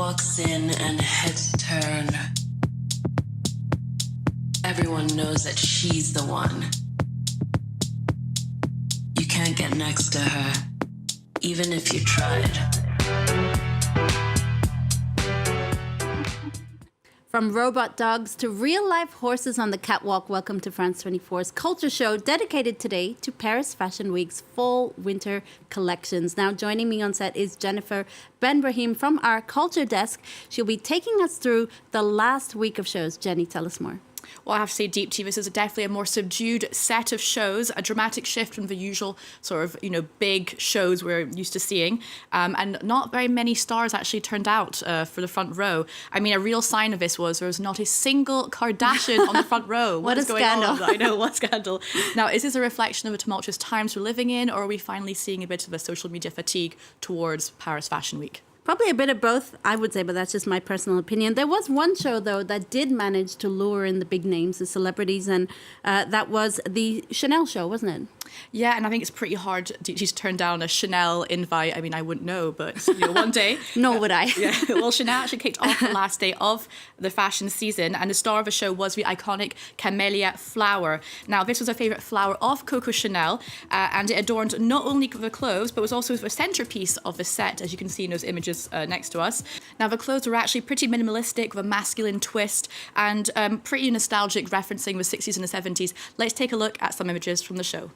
walks in and heads turn, everyone knows that she's the one. You can't get next to her, even if you tried. From robot dogs to real-life horses on the catwalk, welcome to France 24's culture show dedicated today to Paris Fashion Week's fall-winter collections. Now, joining me on set is Jennifer Ben Brahim from our culture desk. She'll be taking us through the last week of shows. Jenny, tell us more. Well, I have to say, Dheepthika, this is definitely a more subdued set of shows, a dramatic shift from the usual sort of, big shows we're used to seeing. And not very many stars actually turned out for the front row. I mean, a real sign of this was there was not a single Kardashian on the front row. What a scandal. I know, what scandal. Now, is this a reflection of the tumultuous times we're living in, or are we finally seeing a bit of a social media fatigue towards Paris Fashion Week? Probably a bit of both, I would say, but that's just my personal opinion. There was one show, though, that did manage to lure in the big names, the celebrities, and that was the Chanel show, wasn't it? Yeah, and I think it's pretty hard to turn down a Chanel invite. I mean, I wouldn't know, but one day. Nor would I. Yeah. Well, Chanel actually kicked off the last day of the fashion season, and the star of the show was the iconic camellia flower. Now, this was a favourite flower of Coco Chanel, and it adorned not only the clothes, but was also the centrepiece of the set, as you can see in those images next to us. Now, the clothes were actually pretty minimalistic with a masculine twist and pretty nostalgic, referencing the 60s and the 70s. Let's take a look at some images from the show.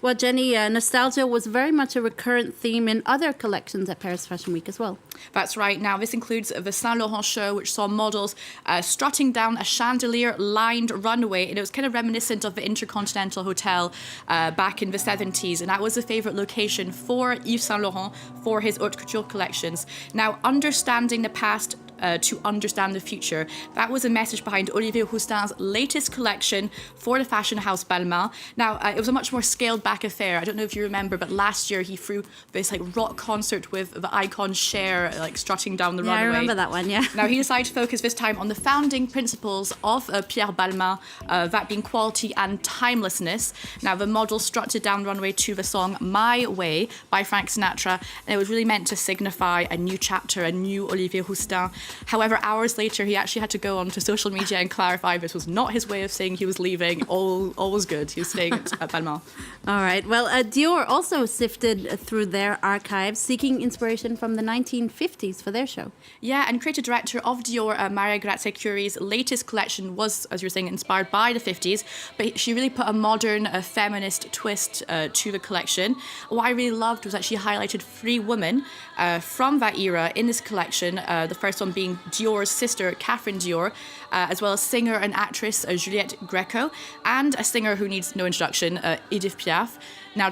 Well, Jenny, nostalgia was very much a recurrent theme in other collections at Paris Fashion Week as well. That's right. Now, this includes the Saint Laurent show, which saw models strutting down a chandelier-lined runway, and it was kind of reminiscent of the Intercontinental Hotel back in the 70s, and that was a favourite location for Yves Saint Laurent for his haute couture collections. Now, understanding the past to understand the future. That was a message behind Olivier Roustin's latest collection for the fashion house Balmain. Now, it was a much more scaled back affair. I don't know if you remember, but last year he threw this rock concert with the icon Cher strutting down the runway. I remember that one, yeah. Now, he decided to focus this time on the founding principles of Pierre Balmain, that being quality and timelessness. Now, the model strutted down the runway to the song My Way by Frank Sinatra, and it was really meant to signify a new chapter, a new Olivier Roustin. However, hours later, he actually had to go onto social media and clarify this was not his way of saying he was leaving. All was good. He was staying at Balmain. All right. Well, Dior also sifted through their archives, seeking inspiration from the 1950s for their show. Yeah, and creative director of Dior, Maria Grazia Curie's latest collection was, as you were saying, inspired by the 50s, but she really put a modern, feminist twist to the collection. What I really loved was that she highlighted 3 women from that era in this collection, the first one being Dior's sister, Catherine Dior, as well as singer and actress Juliette Greco, and a singer who needs no introduction, Edith Piaf. Now,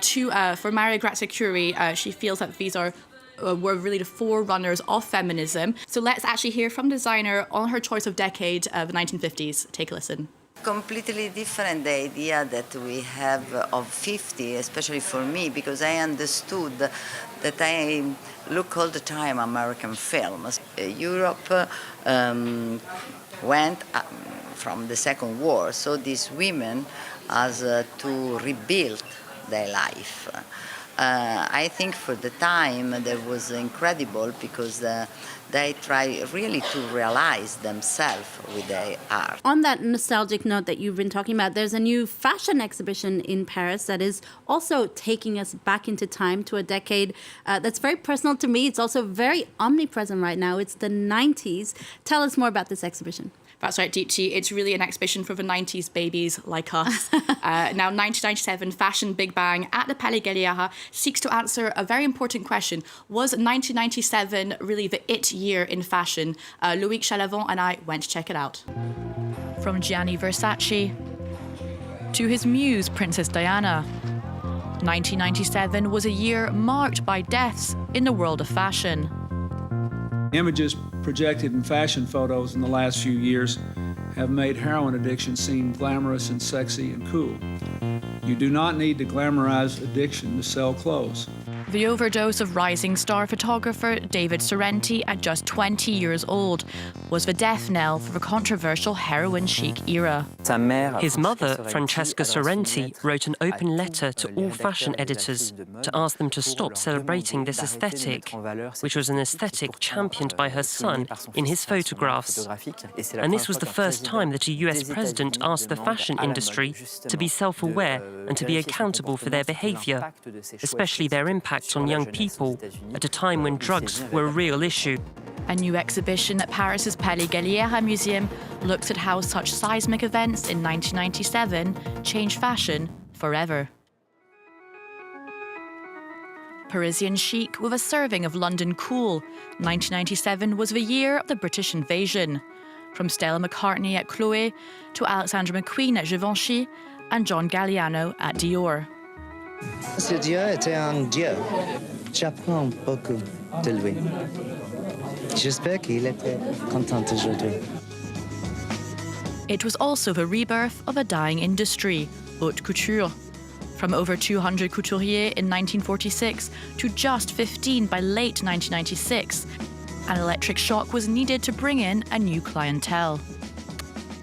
for Maria Grazia Curie, she feels that these were really the forerunners of feminism. So let's actually hear from the designer on her choice of decade, the 1950s. Take a listen. Completely different the idea that we have of 50, especially for me, because I understood that I look all the time American films. Europe went from the Second War, so these women has to rebuild their life. I think for the time that was incredible because they try really to realize themselves with their art. On that nostalgic note that you've been talking about, there's a new fashion exhibition in Paris that is also taking us back into time to a decade that's very personal to me. It's also very omnipresent right now. It's the 90s. Tell us more about this exhibition. That's right, Dheepthika. It's really an exhibition for the 90s babies like us. Now, 1997 Fashion Big Bang at the Palais Galliera seeks to answer a very important question. Was 1997 really the it year in fashion? Loïc Chalavant and I went to check it out. From Gianni Versace to his muse, Princess Diana, 1997 was a year marked by deaths in the world of fashion. Images projected in fashion photos in the last few years have made heroin addiction seem glamorous and sexy and cool. You do not need to glamorize addiction to sell clothes. The overdose of rising star photographer David Sorrenti at just 20 years old was the death knell for the controversial heroin chic era. His mother, Francesca Sorrenti, wrote an open letter to all fashion editors to ask them to stop celebrating this aesthetic, which was an aesthetic championed by her son in his photographs. And this was the first time that a US president asked the fashion industry to be self-aware and to be accountable for their behavior, especially their impact on young people at a time when drugs were a real issue. A new exhibition at Paris's Palais Galliera museum looks at how such seismic events in 1997 changed fashion forever. Parisian chic with a serving of London cool. 1997 was the year of the British invasion. From Stella McCartney at Chloé to Alexander McQueen at Givenchy and John Galliano at Dior. Ce Dieu était un Dieu. J'apprends beaucoup de lui. J'espère qu'il était content aujourd'hui. It was also the rebirth of a dying industry, haute couture. From over 200 couturiers in 1946 to just 15 by late 1996, an electric shock was needed to bring in a new clientele.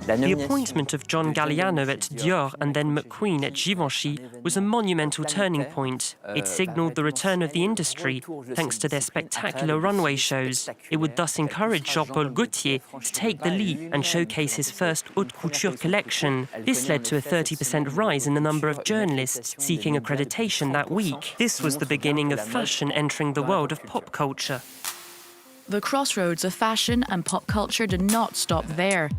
The appointment of John Galliano at Dior and then McQueen at Givenchy was a monumental turning point. It signalled the return of the industry thanks to their spectacular runway shows. It would thus encourage Jean-Paul Gaultier to take the lead and showcase his first haute couture collection. This led to a 30% rise in the number of journalists seeking accreditation that week. This was the beginning of fashion entering the world of pop culture. The crossroads of fashion and pop culture did not stop there.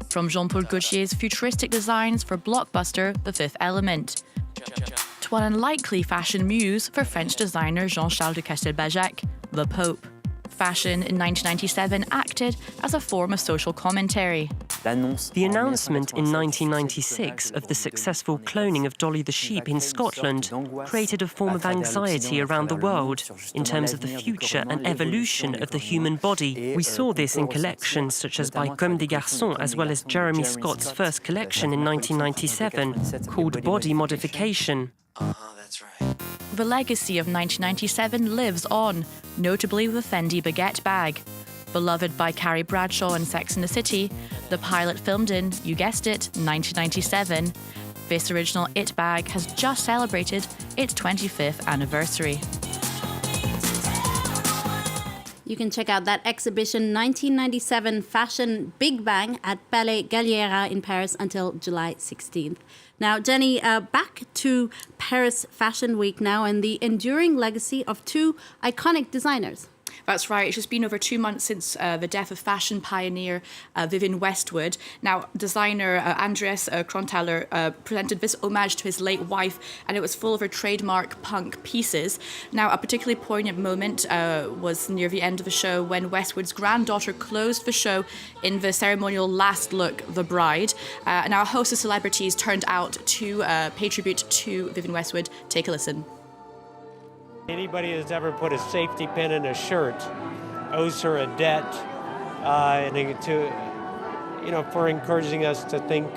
From Jean-Paul Gaultier's futuristic designs for blockbuster The Fifth Element, to an unlikely fashion muse for French designer Jean-Charles de Castelbajac, The Pope. Fashion in 1997 acted as a form of social commentary. The announcement in 1996 of the successful cloning of Dolly the sheep in Scotland created a form of anxiety around the world in terms of the future and evolution of the human body. We saw this in collections such as by Comme des Garçons, as well as Jeremy Scott's first collection in 1997 called Body Modification. That's right. The legacy of 1997 lives on, notably with the Fendi baguette bag. Beloved by Carrie Bradshaw in Sex and the City, the pilot filmed in, you guessed it, 1997. This original It bag has just celebrated its 25th anniversary. You can check out that exhibition, 1997 Fashion Big Bang, at Palais Galliera in Paris until July 16th. Now, Jenny, back to Paris Fashion Week now and the enduring legacy of two iconic designers. That's right. It's just been over 2 months since the death of fashion pioneer Vivienne Westwood. Now, designer Andreas Kronthaler presented this homage to his late wife, and it was full of her trademark punk pieces. Now, a particularly poignant moment was near the end of the show when Westwood's granddaughter closed the show in the ceremonial last look, The Bride. Now, a host of celebrities turned out to pay tribute to Vivienne Westwood. Take a listen. Anybody who's ever put a safety pin in a shirt owes her a debt, for encouraging us to think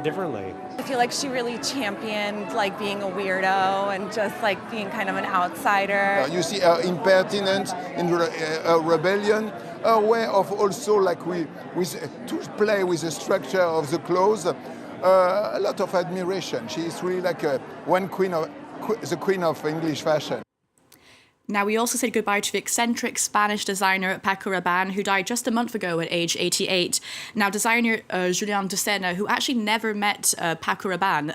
differently. I feel like she really championed being a weirdo and just being kind of an outsider. You see her impertinence in rebellion, her way of also to play with the structure of the clothes, a lot of admiration. She is really the queen of English fashion. Now, we also said goodbye to the eccentric Spanish designer Paco Rabanne, who died just a month ago at age 88. Now, designer Julien Dussena, who actually never met Paco Rabanne,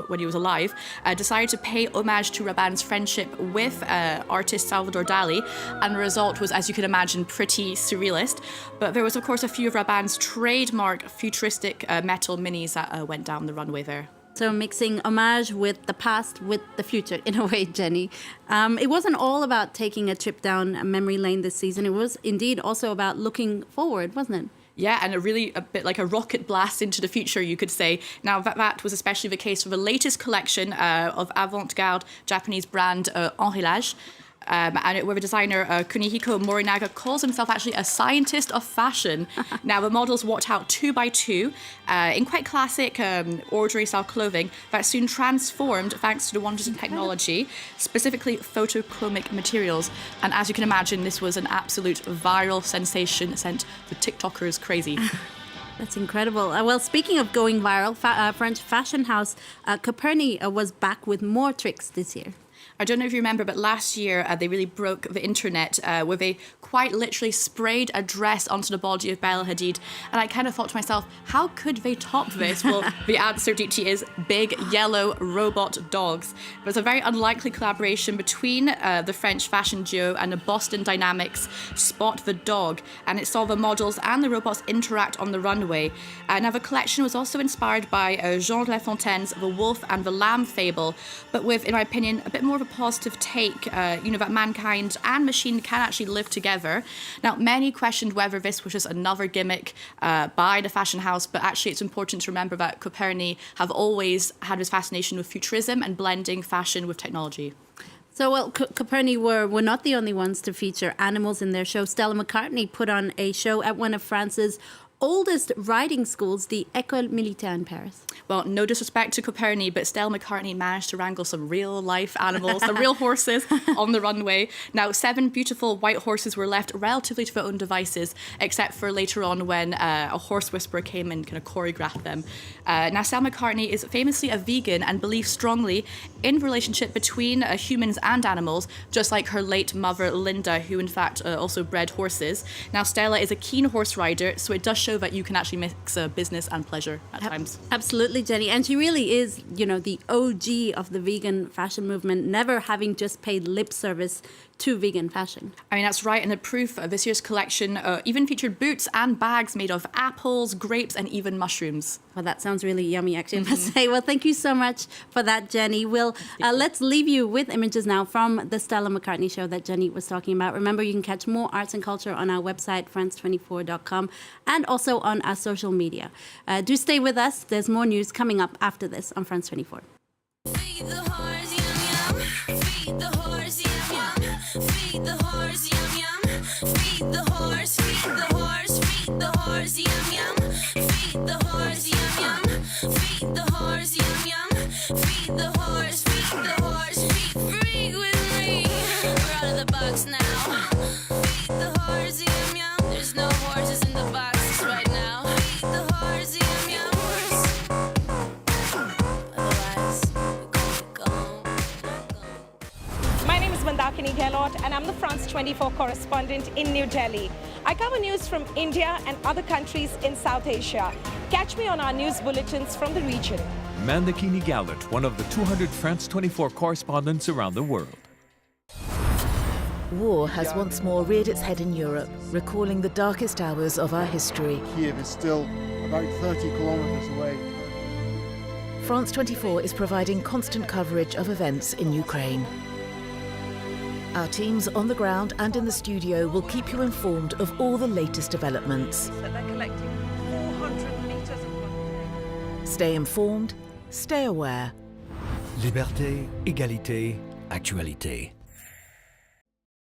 when he was alive, decided to pay homage to Rabanne's friendship with artist Salvador Dali, and the result was, as you can imagine, pretty surrealist. But there was, of course, a few of Rabanne's trademark futuristic metal minis that went down the runway there. So mixing homage with the past, with the future, in a way, Jenny. It wasn't all about taking a trip down memory lane this season. It was indeed also about looking forward, wasn't it? Yeah, and a bit like a rocket blast into the future, you could say. Now, that was especially the case for the latest collection of avant-garde Japanese brand Ailash. and with a designer, Kunihiko Morinaga calls himself actually a scientist of fashion. Now, the models walked out 2 by 2 in quite classic ordinary style clothing that soon transformed thanks to the wonders of technology, specifically photochromic materials. And as you can imagine, this was an absolute viral sensation, sent the TikTokers crazy. That's incredible. Well, speaking of going viral, French fashion house Coperni was back with more tricks this year. I don't know if you remember, but last year they really broke the internet where they quite literally sprayed a dress onto the body of Bella Hadid. And I kind of thought to myself, how could they top this? Well, the answer, Dheepthi, is big yellow robot dogs. It was a very unlikely collaboration between the French fashion duo and the Boston Dynamics Spot the Dog. And it saw the models and the robots interact on the runway. Now, the collection was also inspired by Jean La Fontaine's The Wolf and the Lamb fable, but with, in my opinion, a bit more of a positive take, that mankind and machine can actually live together. Now, many questioned whether this was just another gimmick by the fashion house, but actually it's important to remember that Coperni have always had this fascination with futurism and blending fashion with technology. So, well, Coperni were not the only ones to feature animals in their show. Stella McCartney put on a show at one of France's oldest riding schools, the École Militaire in Paris. Well, no disrespect to Coperni, but Stella McCartney managed to wrangle some real-life animals, the real horses, on the runway. Now, 7 beautiful white horses were left relatively to their own devices, except for later on when a horse whisperer came and kind of choreographed them. Now, Stella McCartney is famously a vegan and believes strongly in the relationship between humans and animals, just like her late mother, Linda, who in fact also bred horses. Now, Stella is a keen horse rider, so it does show that you can actually mix business and pleasure at times. Absolutely, Jenny. And she really is, the OG of the vegan fashion movement, never having just paid lip service to vegan fashion. I mean, that's right. And the proof of this year's collection even featured boots and bags made of apples, grapes, and even mushrooms. Well, that sounds really yummy, actually, I must say. Well, thank you so much for that, Jenny. Let's leave you with images now from the Stella McCartney show that Jenny was talking about. Remember, you can catch more arts and culture on our website, france24.com, and also on our social media. Do stay with us. There's more news coming up after this on France 24. Feed the horse, yum yum. Feed the horse, yum yum. Feed the horse, yum yum. Feed the horse, feed the horse, feed the horse, yum yum. Feed the horse, yum yum. Feed the horse, yum yum. Feed the horse, feed the horse, feed free with me. We're out of the box now. Feed the horse, yum yum. There's no horses in the boxes right now. Feed the horse, yum yum. And I'm the France 24 correspondent in New Delhi. I cover news from India and other countries in South Asia. Catch me on our news bulletins from the region. Mandakini Gallert, one of the 200 France 24 correspondents around the world. War has once more reared its head in Europe, recalling the darkest hours of our history. Kiev is still about 30 kilometers away. France 24 is providing constant coverage of events in Ukraine. Our teams on the ground and in the studio will keep you informed of all the latest developments. They're collecting 400 meters of... Stay informed, stay aware. Liberté, égalité, actualité.